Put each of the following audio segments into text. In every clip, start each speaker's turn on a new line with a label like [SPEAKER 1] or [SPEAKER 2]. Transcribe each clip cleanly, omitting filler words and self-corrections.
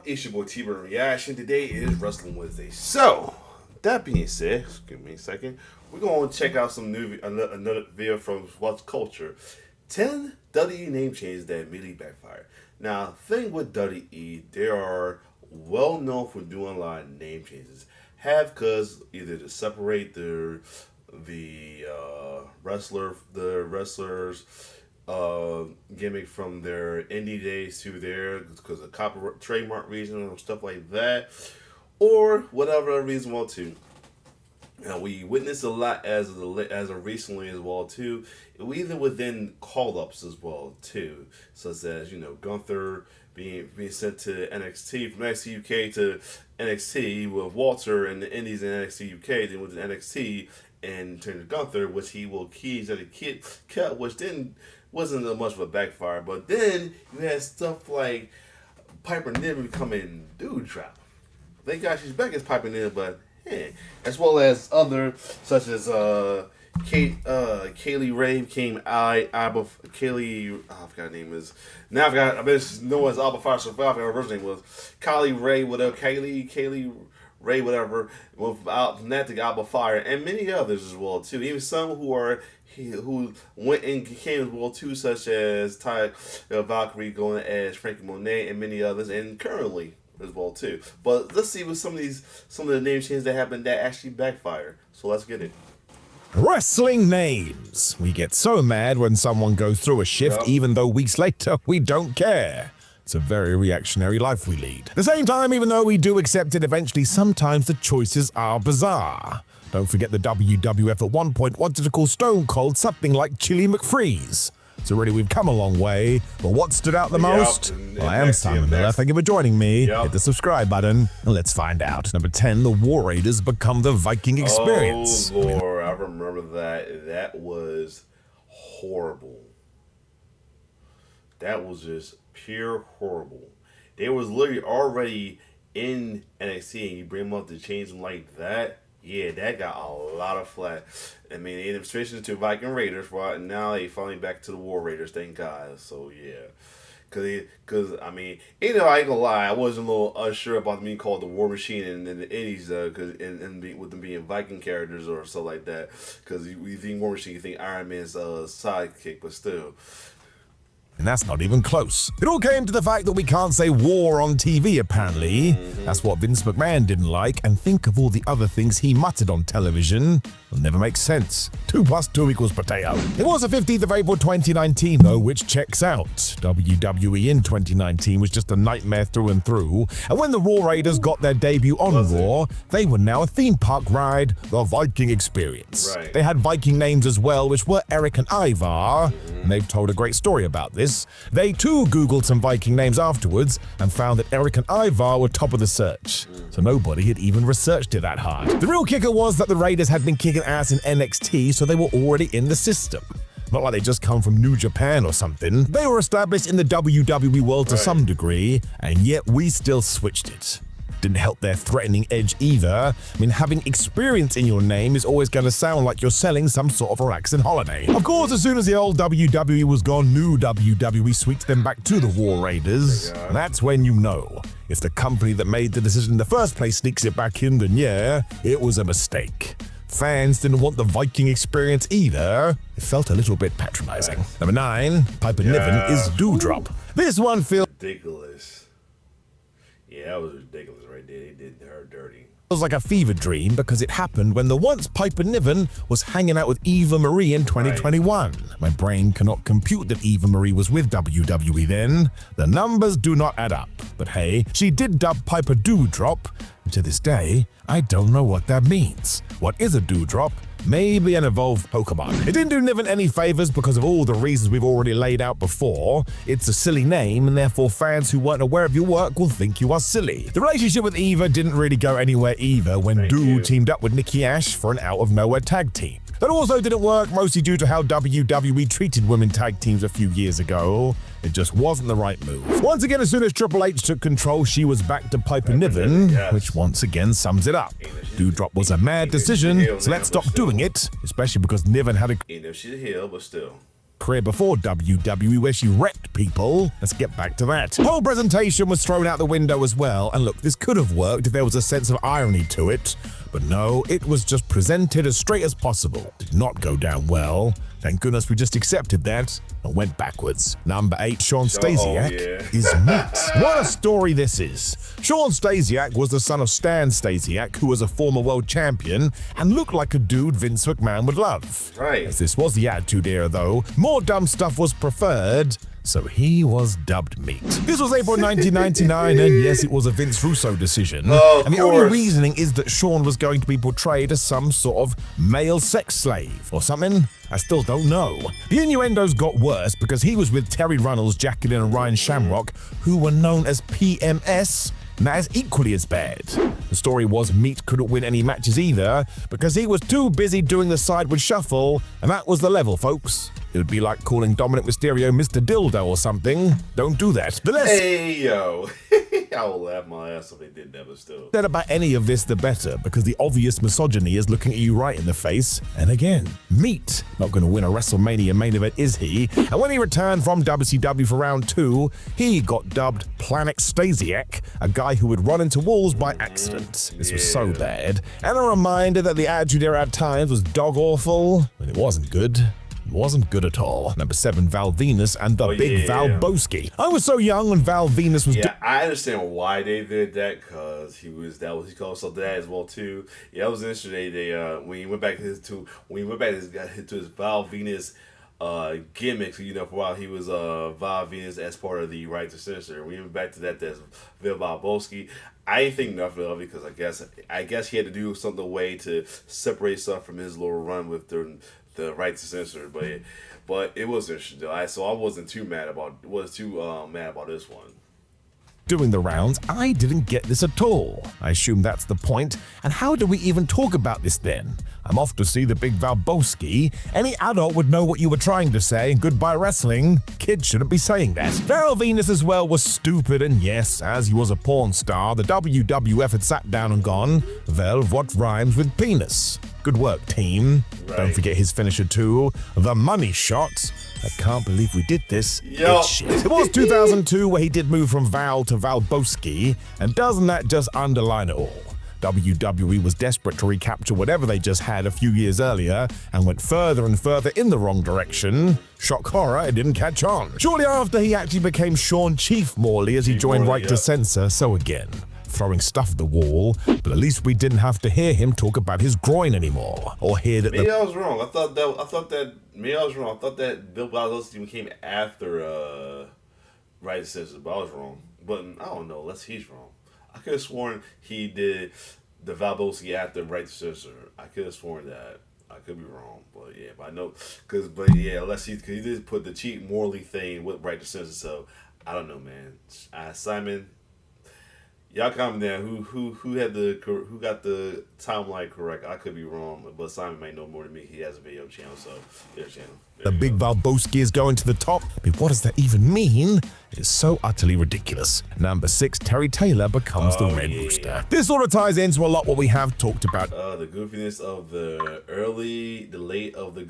[SPEAKER 1] It's your boy T-Bird Reaction. Today is Wrestling Wednesday. So, that being said, give me a second. We're going to check out some another video from What's Culture. 10 WWE name changes that immediately backfired. Now, thing with WWE, they are well known for doing a lot of name changes. Because either to separate the wrestlers gimmick from their indie days to their because of copyright trademark reason or stuff like that, or whatever other reason well too. And we witnessed a lot as of recently as well too, even within call-ups as well too, such as Gunther being sent to NXT from NXT UK to NXT with Walter and the Indies in NXT UK, then with the NXT and turned to Gunther, which he will keys at a kid cut, which then wasn't much of a backfire. But then you had stuff like Piper Niven becoming Dude Trap. Thank God she's back as Piper Niven, but as well as other such as Kaylee Ray became Kaylee. I forgot her name is. Now I forgot. I bet it's known as Alba Fire. So I forgot her original name was Kylie Ray. Whatever Kaylee Ray, whatever. Out from that to Alba Fire and many others as well too. Even some who went and came as well too, such as Ty Valkyrie going as Frankie Monet and many others, and currently as well too. But let's see what some of the name changes that happened that actually backfire. So let's get it.
[SPEAKER 2] Wrestling names. We get so mad when someone goes through a shift, even though weeks later we don't care. It's a very reactionary life we lead. At the same time, even though we do accept it eventually, sometimes the choices are bizarre. Don't forget the WWF at one point wanted to call Stone Cold something like Chili McFreeze. So really, we've come a long way. But what stood out the most? Well, I am Simon Miller. Thank you for joining me. Hit the subscribe button, and let's find out. Number 10, the War Raiders become the Viking Experience.
[SPEAKER 1] Oh, Lord, I remember that. That was horrible. That was just pure horrible. They was literally already in NXT, and you bring them up to change them like that. Yeah, that got a lot of flack. I mean, they ended up switching to Viking Raiders, right? And now they finally back to the War Raiders, thank God. So, yeah. Because I mean, I ain't gonna lie, I wasn't a little unsure about them being called the War Machine and the Indies, with them being Viking characters or stuff like that. Because you think War Machine, you think Iron Man's sidekick, but still.
[SPEAKER 2] And that's not even close. It all came to the fact that we can't say war on TV, apparently. That's what Vince McMahon didn't like, and think of all the other things he muttered on television. It'll never make sense. 2 + 2 = potato. It was the 15th of April 2019, though, which checks out. WWE in 2019 was just a nightmare through and through, and when the War Raiders got their debut on Raw, they were now a theme park ride, the Viking Experience.
[SPEAKER 1] Right.
[SPEAKER 2] They had Viking names as well, which were Eric and Ivar, and they've told a great story about this. They too Googled some Viking names afterwards and found that Eric and Ivar were top of the search. So nobody had even researched it that hard. The real kicker was that the Raiders had been kicking ass in NXT, so they were already in the system. Not like they just come from New Japan or something. They were established in the WWE world to some degree, and yet we still switched it. Didn't help their threatening edge either. I mean, having experience in your name is always going to sound like you're selling some sort of relaxing holiday. Of course, as soon as the old WWE was gone, new WWE sweeps them back to the War Raiders. And that's when you know. If the company that made the decision in the first place sneaks it back in, then yeah, it was a mistake. Fans didn't want the Viking Experience either. It felt a little bit patronizing. Number 9, Piper Niven is Doudrop. This one feels
[SPEAKER 1] ridiculous. Yeah, that was ridiculous right there. They did her dirty.
[SPEAKER 2] Feels like a fever dream because it happened when the once Piper Niven was hanging out with Eva Marie in 2021. My brain cannot compute that Eva Marie was with WWE then. The numbers do not add up. But hey, she did dub Piper Doudrop, and to this day, I don't know what that means. What is a Doudrop? Maybe an evolved Pokemon. It didn't do Niven any favors because of all the reasons we've already laid out before. It's a silly name, and therefore fans who weren't aware of your work will think you are silly. The relationship with Eva didn't really go anywhere either when teamed up with Nikki Ash for an out-of-nowhere tag team. That also didn't work, mostly due to how WWE treated women tag teams a few years ago. It just wasn't the right move. Once again, as soon as Triple H took control, she was back to Piper Niven, which once again sums it up. Doudrop was a mad decision, so let's stop doing it, especially because Niven had a...
[SPEAKER 1] She's a heel, but still.
[SPEAKER 2] career before WWE where she wrecked people. Let's get back to that. Whole presentation was thrown out the window as well, and look, this could have worked if there was a sense of irony to it, but no, it was just presented as straight as possible. Did not go down well. Thank goodness we just accepted that and went backwards. Number 8, Shawn Stasiak is meat. What a story this is. Shawn Stasiak was the son of Stan Stasiak, who was a former world champion and looked like a dude Vince McMahon would love.
[SPEAKER 1] Right.
[SPEAKER 2] As this was the Attitude Era though, more dumb stuff was preferred, so he was dubbed meat. This was April 1999, and yes, it was a Vince Russo decision.
[SPEAKER 1] Oh,
[SPEAKER 2] and the only reasoning is that Shawn was going to be portrayed as some sort of male sex slave or something. I still don't know. The innuendos got worse because he was with Terry Runnels, Jacqueline, and Ryan Shamrock, who were known as PMS. And that is equally as bad. The story was Meat couldn't win any matches either because he was too busy doing the sideward shuffle, and that was the level, folks. It would be like calling Dominic Mysterio Mr. Dildo or something. Don't do that.
[SPEAKER 1] Hey, yo. I will laugh my ass if they did that, but still.
[SPEAKER 2] Said about any of this, the better, because the obvious misogyny is looking at you right in the face. And again, Meat, not going to win a WrestleMania main event, is he? And when he returned from WCW for round 2, he got dubbed Planet Stasiak, a guy who would run into walls by accident. This was so bad. And a reminder that the Attitude Era at times was dog awful, and it wasn't good. Wasn't good at all. Number 7, Val Venus and the Big Val Boski. I was so young when Val Venus was.
[SPEAKER 1] Yeah, I understand why they did that, because he called himself that as well too. Yeah, it was interesting. They when he went back to his Val Venus gimmick, you know, for a while he was Val Venus as part of the Right to Censor. We went back to that as Val Boski. I didn't think nothing of it because I guess he had to do something way to separate stuff from his little run with the Right to Censor, but it was interesting though. So I wasn't too mad about this one.
[SPEAKER 2] Doing the rounds, I didn't get this at all. I assume that's the point. And how do we even talk about this then? I'm off to see the Big Val Boski. Any adult would know what you were trying to say. Goodbye wrestling. Kids shouldn't be saying that. Val Venus as well was stupid, and yes, as he was a porn star, the WWF had sat down and gone, well, what rhymes with penis? Good work, team. Right. Don't forget his finisher too, the money shot. I can't believe we did this.
[SPEAKER 1] Yo.
[SPEAKER 2] It's shit. It was 2002 where he did move from Val to Val Boski, and doesn't that just underline it all? WWE was desperate to recapture whatever they just had a few years earlier and went further and further in the wrong direction. Shock horror, it didn't catch on. Shortly after, he actually became Shawn Chief Morley as he joined Right to Censor, so again, throwing stuff at the wall, but at least we didn't have to hear him talk about his groin anymore, or hear that
[SPEAKER 1] maybe I was wrong. I thought that Bill Belichick came after Right to Censor, but I was wrong. But I don't know, unless he's wrong. I could have sworn he did the Val Boski after Right to Censor. I could have sworn that. I could be wrong, but yeah, but I know, unless he did put the Chief Morley thing with Right to Censor, so I don't know, man. Simon, y'all comment down who got the timeline correct. I could be wrong, but Simon might know more than me. He has a video channel, so there's channel.
[SPEAKER 2] The Big Val Boski is going to the top. But what does that even mean? It is so utterly ridiculous. Number 6, Terry Taylor becomes the Red Rooster. This sort of ties into a lot what we have talked about.
[SPEAKER 1] The goofiness of the late of the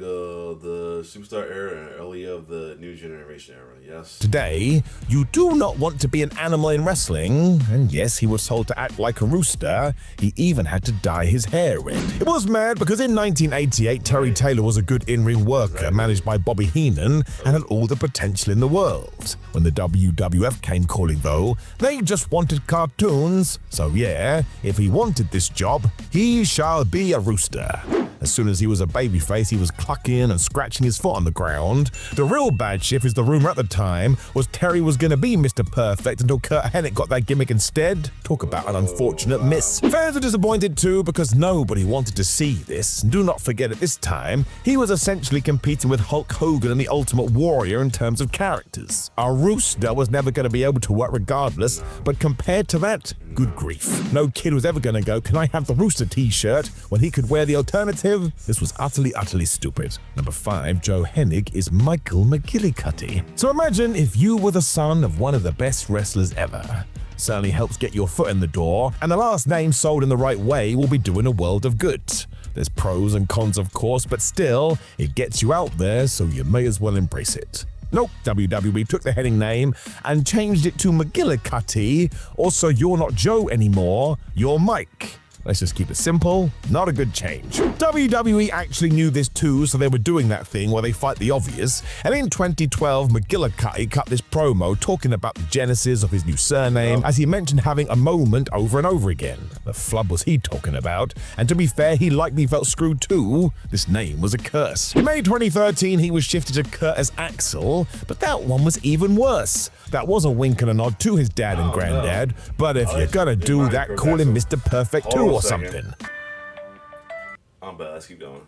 [SPEAKER 1] Superstar era and early of the New Generation era, yes.
[SPEAKER 2] Today, you do not want to be an animal in wrestling, and yes, he was told to act like a rooster. He even had to dye his hair red. It was mad because in 1988, Terry Taylor was a good in-ring worker, managed by Bobby Heenan, and had all the potential in the world. When the WWF came calling though, they just wanted cartoons. So yeah, if he wanted this job, he shall be a rooster. As soon as he was a babyface, he was clucking and scratching his foot on the ground. The real bad shift, is the rumor at the time, was Terry was going to be Mr. Perfect until Kurt Hennig got that gimmick instead. Talk about an unfortunate miss. Fans were disappointed too because nobody wanted to see this. And do not forget, at this time, he was essentially competing with Hulk Hogan and the Ultimate Warrior in terms of characters. A rooster was never going to be able to work regardless, but compared to that, good grief. No kid was ever going to go, "Can I have the rooster t-shirt?" when he could wear the alternative. This was utterly stupid. Number 5, Joe Hennig is Michael McGillicuddy. So imagine if you were the son of one of the best wrestlers ever. Certainly helps get your foot in the door, and the last name sold in the right way will be doing a world of good. There's pros and cons, of course, but still, it gets you out there, so you may as well embrace it. Nope, WWE took the heading name and changed it to McGillicuddy. Also, you're not Joe anymore, you're Mike. Let's just keep it simple, not a good change. WWE actually knew this too, so they were doing that thing where they fight the obvious, and in 2012, McGillicuddy cut this promo talking about the genesis of his new surname, as he mentioned having a moment over and over again. The flub was he talking about, and to be fair, he likely felt screwed too. This name was a curse. In May 2013, he was shifted to Curtis Axel, but that one was even worse. That was a wink and a nod to his dad and granddad, but if you're gonna do that, call him Mr. Perfect too or something.
[SPEAKER 1] I'm bad, let's keep going.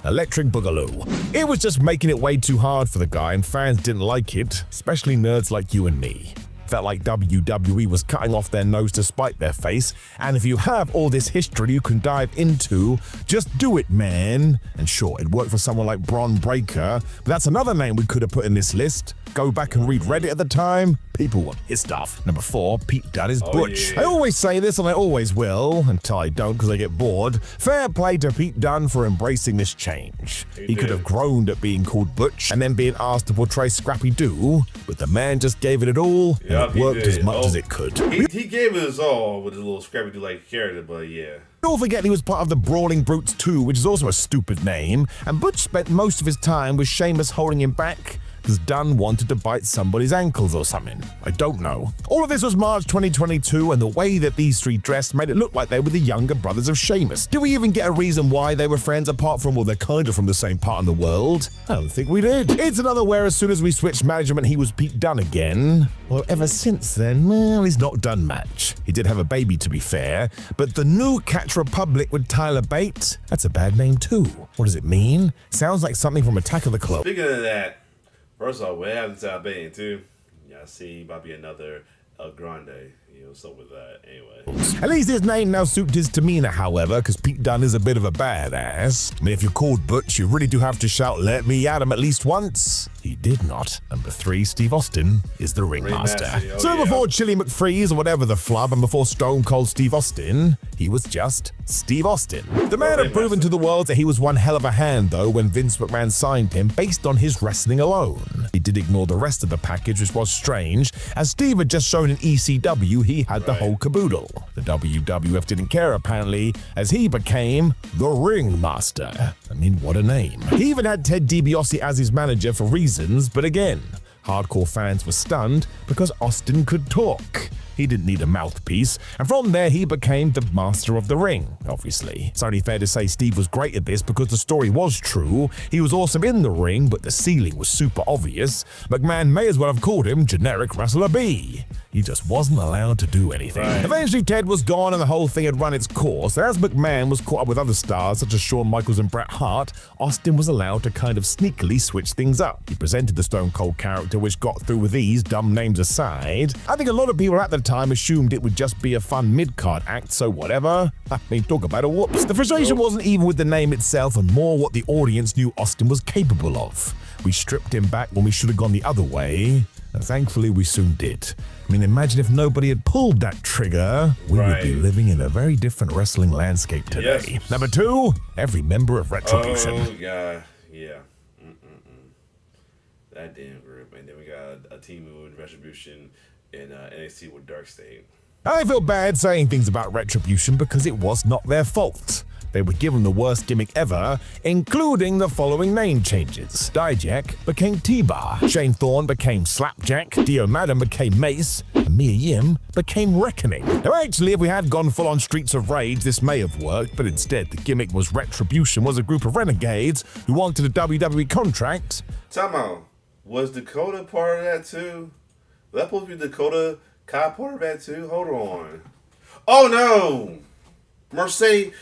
[SPEAKER 2] Electric Boogaloo. It was just making it way too hard for the guy, and fans didn't like it, especially nerds like you and me. Felt like WWE was cutting off their nose to spite their face, and if you have all this history you can dive into, just do it, man. And sure, it worked for someone like Bron Breakker, but that's another name we could have put in this list. Go back and read Reddit at the time, people were pissed off. Number 4, Pete Dunne is Butch.
[SPEAKER 1] Yeah.
[SPEAKER 2] I always say this, and I always will, until I don't because I get bored. Fair play to Pete Dunne for embracing this change. He could have groaned at being called Butch and then being asked to portray Scrappy-Doo, but the man just gave it all, and it worked as much as it could.
[SPEAKER 1] He gave it his all with his little Scrappy-Doo-like character, but yeah.
[SPEAKER 2] Don't forget he was part of the Brawling Brutes too, which is also a stupid name, and Butch spent most of his time with Sheamus holding him back, because Dunn wanted to bite somebody's ankles or something. I don't know. All of this was March 2022, and the way that these three dressed made it look like they were the younger brothers of Sheamus. Do we even get a reason why they were friends apart from, well, they're kind of from the same part in the world? I don't think we did. It's another where as soon as we switched management, he was Pete Dunne again. Well, ever since then, well, he's not done much. He did have a baby, to be fair, but the new Catch Republic with Tyler Bate, that's a bad name too. What does it mean? Sounds like something from Attack of the Clones.
[SPEAKER 1] Speaking of that, first off, what happened to Albanian too? Yeah, I see might be another El Grande. You know, something with that. Anyway.
[SPEAKER 2] At least his name now suits his demeanor, however, because Pete Dunne is a bit of a badass. I mean, if you're called Butch, you really do have to shout, "Let me at him," at least once. He did not. Number 3, Steve Austin is the ringmaster. So before Chili McFreeze or whatever the flub, and before Stone Cold Steve Austin, he was just Steve Austin. The man had proven to the world that he was one hell of a hand, though, when Vince McMahon signed him based on his wrestling alone. He did ignore the rest of the package, which was strange. As Steve had just shown in ECW, he had the whole caboodle. The WWF didn't care, apparently, as he became the ringmaster. I mean, what a name. He even had Ted DiBiase as his manager for reasons, but again, hardcore fans were stunned because Austin could talk. He didn't need a mouthpiece, and from there he became the master of the ring, obviously. It's only fair to say Steve was great at this because the story was true. He was awesome in the ring, but the ceiling was super obvious. McMahon may as well have called him Generic Wrestler B. He just wasn't allowed to do anything. Eventually Ted was gone and the whole thing had run its course. As McMahon was caught up with other stars such as Shawn Michaels and Bret Hart, Austin was allowed to kind of sneakily switch things up. He presented the Stone Cold character, which got through with ease, dumb names aside. I think a lot of people at the time assumed it would just be a fun mid-card act, so whatever. I mean, talk about a whoops. The frustration wasn't even with the name itself and more what the audience knew Austin was capable of. We stripped him back when we should have gone the other way, and thankfully we soon did. I mean, imagine if nobody had pulled that trigger, we would be living in a very different wrestling landscape today. Yes. Number 2, every member of Retribution.
[SPEAKER 1] Oh, yeah. That damn group. And then we got a team with Retribution in NXT with Dark State.
[SPEAKER 2] I feel bad saying things about Retribution because it was not their fault. They were given the worst gimmick ever, including the following name changes. Dijak became T-Bar, Shane Thorne became Slapjack, Dio Madden became Mace, and Mia Yim became Reckoning. Now actually, if we had gone full on Streets of Rage, this may have worked, but instead the gimmick was Retribution was a group of renegades who wanted a WWE contract.
[SPEAKER 1] Time out. Was Dakota part of that too? Was that supposed to be Dakota Kai part of that too? Hold on. Oh no! Mercedes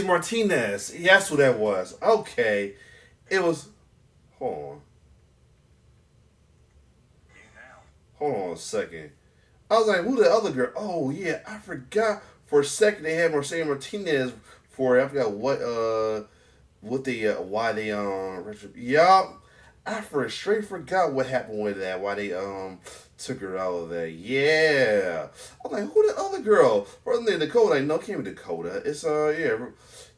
[SPEAKER 1] Martinez. That's who that was. Okay. It was. Hold on a second. I was like, who the other girl? Oh yeah, I forgot. For a second they had Mercedes Martinez for it. I forgot why they yup. I straight forgot what happened with that. Why they took her out of there. Yeah. I'm like, who the other girl? Wasn't it Dakota? Like, no, it can't be Dakota. It's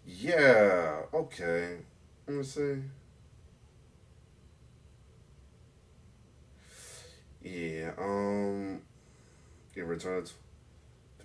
[SPEAKER 1] Yeah. Okay. Let me see. Yeah. It returns.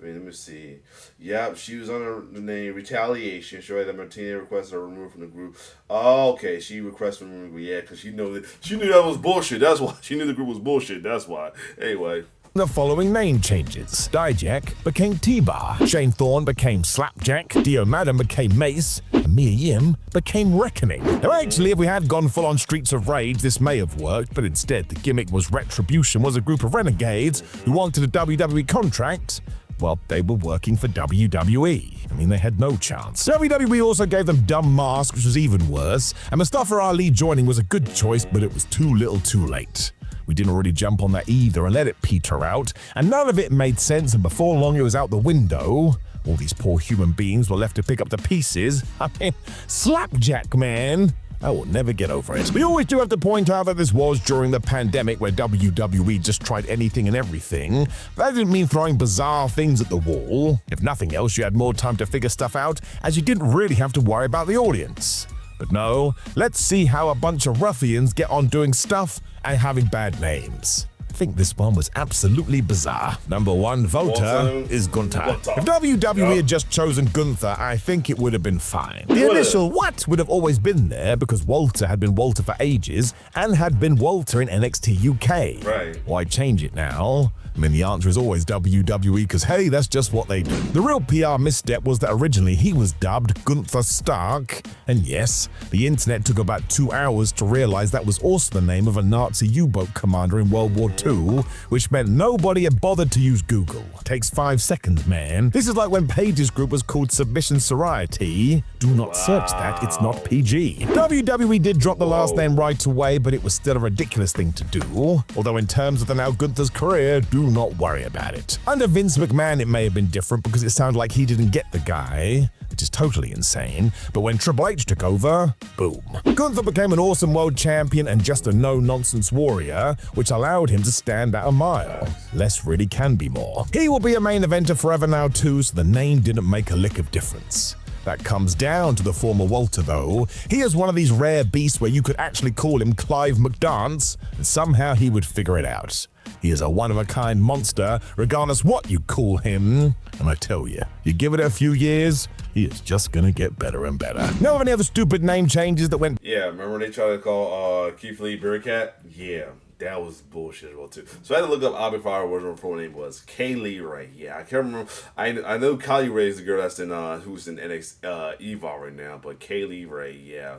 [SPEAKER 1] Let me see. Yep, she was under the name Retaliation. She that Martina requested her removed from the group. Oh, okay. She requested removal. Yeah, because she knew that was bullshit. That's why she knew the group was bullshit. That's why. Anyway.
[SPEAKER 2] The following name changes. Dijak became T-Bar, Shane Thorne became Slapjack, Dio Madden became Mace, and Mia Yim became Reckoning. Now actually, if we had gone full on Streets of Rage, this may have worked, but instead the gimmick was Retribution was a group of renegades who wanted a WWE contract. Well, they were working for WWE. I mean, they had no chance. WWE also gave them dumb masks, which was even worse, and Mustafa Ali joining was a good choice, but it was too little too late. We didn't really jump on that either and let it peter out, and none of it made sense, and before long it was out the window. All these poor human beings were left to pick up the pieces. I mean, Slapjack, man. I will never get over it. We always do have to point out that this was during the pandemic where WWE just tried anything and everything. That didn't mean throwing bizarre things at the wall. If nothing else, you had more time to figure stuff out, as you didn't really have to worry about the audience. But no, let's see how a bunch of ruffians get on doing stuff and having bad names. I think this one was absolutely bizarre. Number one voter is Gunther. If WWE had just chosen Gunther, I think it would have been fine. The initial what would have always been there because Walter had been Walter for ages and had been Walter in NXT UK.
[SPEAKER 1] Right.
[SPEAKER 2] Why change it now? I mean, the answer is always WWE because, hey, that's just what they do. The real PR misstep was that originally he was dubbed Gunther Stark. And yes, the internet took about 2 hours to realize that was also the name of a Nazi U-boat commander in World War II, which meant nobody had bothered to use Google. Takes 5 seconds, man. This is like when Paige's group was called Submission Sorority. Do not search that, it's not PG. WWE did drop the last name right away, but it was still a ridiculous thing to do. Although in terms of the now Gunther's career, do not worry about it. Under Vince McMahon, it may have been different because it sounded like he didn't get the guy, which is totally insane. But when Triple H took over, boom. Gunther became an awesome world champion and just a no-nonsense warrior, which allowed him to stand out a mile. Less really can be more. He will be a main eventer forever now too, so the name didn't make a lick of difference. That comes down to the former Walter, though. He is one of these rare beasts where you could actually call him Clive McDance, and somehow he would figure it out. He is a one-of-a-kind monster, regardless what you call him. And I tell you, you give it a few years, he is just gonna get better and better. Know of any other stupid name changes that went...
[SPEAKER 1] Yeah, remember when they tried to call Keith Lee Bearcat? Yeah, that was bullshit as well, too. So I had to look up Backfired, what her full name was. Kaylee Ray. Yeah, I can't remember. I know Kylie Ray is the girl that's in, who's in Eva right now, but Kaylee Ray, yeah.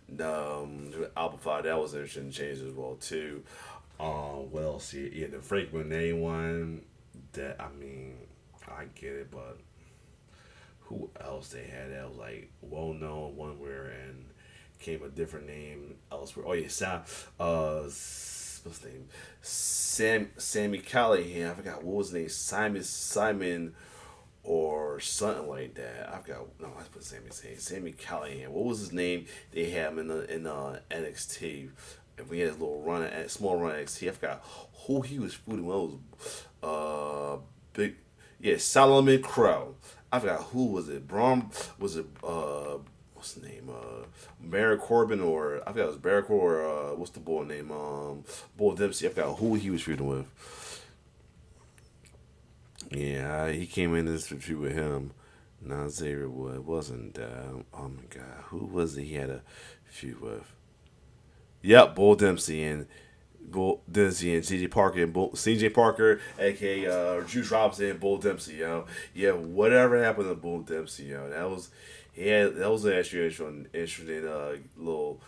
[SPEAKER 1] Backfired, that was an interesting change as well, too. What else? Yeah, the Frank Monet one. That, I mean, I get it, but who else they had that was like well known one where and came a different name elsewhere? Oh yeah, what's his name? Sammy Callahan. I forgot what was his name. Simon or something like that. I forgot. No, I put Sammy Callahan. What was his name? They had him in NXT. If we had a little run at small run at NXT, I forgot who he was feuding with. Big, yeah, Solomon Crow. I forgot who was it. Was it what's the name? Baron Corbin or I forgot it was Baron Corbin or what's the boy name? Bull Dempsey. I forgot who he was feuding with. Yeah, he came in this feud with him. Not Xavier Wood. Wasn't oh my god, who was it he had a feud with? Yep, Bull Dempsey and CJ Parker and CJ Parker, aka Juice Robinson and Bull Dempsey, Yeah, whatever happened to Bull Dempsey, that was actually interesting little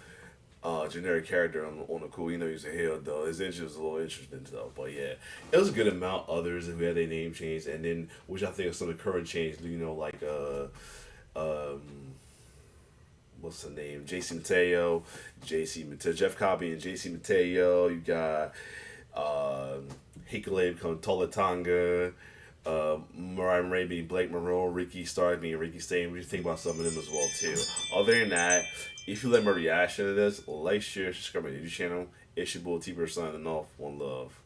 [SPEAKER 1] generic character on the cool. He's a heel though. His interest was a little interesting though. But yeah, it was a good amount. Others who had their name changed, and then which I think is some of the current change. Like what's the name? JC Mateo, Jeff Cobb and JC Mateo. You got Hikale become Tolatanga, Mariah Ray being Blake Monroe, Ricky Stark being Ricky Stain. We think about some of them as well too. Other than that, if you like my reaction to this, like, share, subscribe to my YouTube channel. It's your boy T-Bird signing off. One love.